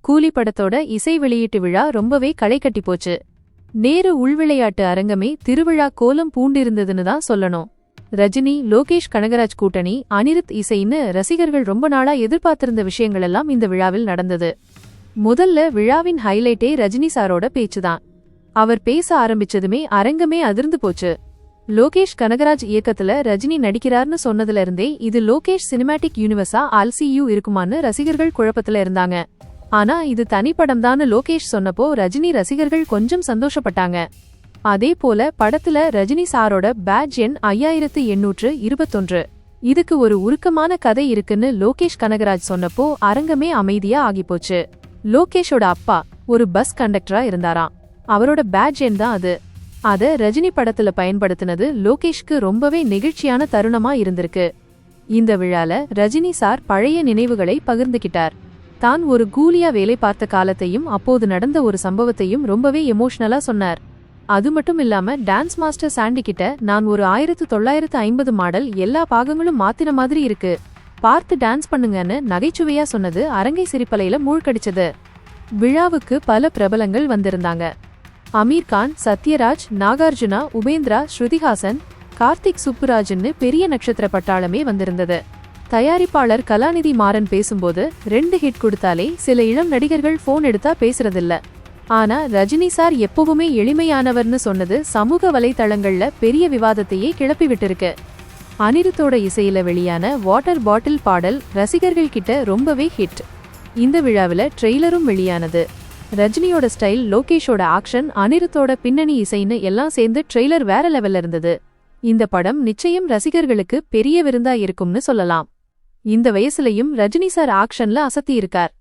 கூலி படத்தோட இசை வெளியீட்டு விழா ரொம்பவே களை கட்டி போச்சு. நேரு உள்விளையாட்டு அரங்கமே திருவிழா கோலம் பூண்டிருந்ததுன்னு தான் சொல்லணும். ரஜினி லோகேஷ் கனகராஜ் கூட்டணி அனிருத் இசைன்னு ரசிகர்கள் ரொம்ப நாளா எதிர்பார்த்திருந்த விஷயங்கள் எல்லாம் இந்த விழாவில் நடந்தது. முதல்ல விழாவின் ஹைலைட்டே ரஜினி சாரோட பேச்சுதான். அவர் பேச ஆரம்பிச்சதுமே அரங்கமே அதிர்ந்து போச்சு. லோகேஷ் கனகராஜ் இயக்கத்துல ரஜினி நடிக்கிறார்னு சொன்னதுல இருந்தே இது லோகேஷ் சினிமாட்டிக் யூனிவர்ஸா ஆல்சியூ இருக்குமான்னு ரசிகர்கள் குழப்பத்துல இருந்தாங்க. ஆனா இது தனிப்படம் தான் லோகேஷ் சொன்னப்போ ரஜினி ரசிகர்கள் கொஞ்சம் சந்தோஷப்பட்டாங்க. அதே போல படத்துல ரஜினி சாரோட பேட்ஜ் எண் 5821. இதுக்கு ஒரு உருக்கமான கதை இருக்குன்னு லோகேஷ் கனகராஜ் சொன்னப்போ அரங்கமே அமைதியா ஆகிப்போச்சு. லோகேஷோட அப்பா ஒரு பஸ் கண்டக்டரா இருந்தாராம். அவரோட பேட்ஜ் எண் தான் அது. அத ரஜினி படத்துல பயன்படுத்தினது லோகேஷ்க்கு ரொம்பவே நெகிழ்ச்சியான தருணமா இருந்திருக்கு. இந்த விழால ரஜினி சார் பழைய நினைவுகளை பகிர்ந்துகிட்டார். தான் ஒரு கூலியா வேலை பார்த்த காலத்தையும் அப்போது நடந்த ஒரு சம்பவத்தையும் ரொம்பவே எமோஷனலா சொன்னார். அது மட்டும் இல்லாம டான்ஸ் மாஸ்டர் சாண்டி கிட்ட நான் ஒரு 1950 மாடல் எல்லா பாகங்களும் மாத்தின மாதிரி இருக்கு, பார்த்து டான்ஸ் பண்ணுங்கன்னு நகைச்சுவையா சொன்னது அரங்கை சிரிப்பலையில மூழ்கடிச்சது. விழாவுக்கு பல பிரபலங்கள் வந்திருந்தாங்க. அமீர் கான், சத்யராஜ், நாகார்ஜுனா, உபேந்திரா, ஸ்ருதிஹாசன், கார்த்திக் சுப்புராஜ்னு பெரிய நட்சத்திர பட்டாளமே வந்திருந்தது. தயாரிப்பாளர் கலாநிதி மாறன் பேசும்போது 2 ஹிட் கொடுத்தாலே சில இளம் நடிகர்கள் போன் எடுத்தா பேசுறதில்ல. ஆனா ரஜினி சார் எப்பவுமே எளிமையானவர்னு சொன்னது சமூக வலைதளங்கள்ல பெரிய விவாதத்தையே கிளப்பி விட்டிருக்கு. அனிருத்தோட இசையில வெளியான வாட்டர் பாட்டில் பாடல் ரசிகர்கள் கிட்ட ரொம்பவே ஹிட். இந்த விழாவில ட்ரெய்லரும் வெளியானது. ரஜினியோட ஸ்டைல், லோகேஷோட ஆக்ஷன், அனிருத்தோட பின்னணி இசைன்னு எல்லாம் சேர்ந்து ட்ரெய்லர் வேற லெவல்ல இருந்தது. இந்த படம் நிச்சயம் ரசிகர்களுக்கு பெரிய விருந்தா இருக்கும்னு சொல்லலாம். இந்த வயசுலயும் ரஜினி சார் ஆக்ஷன்ல அசத்தி இருக்கார்.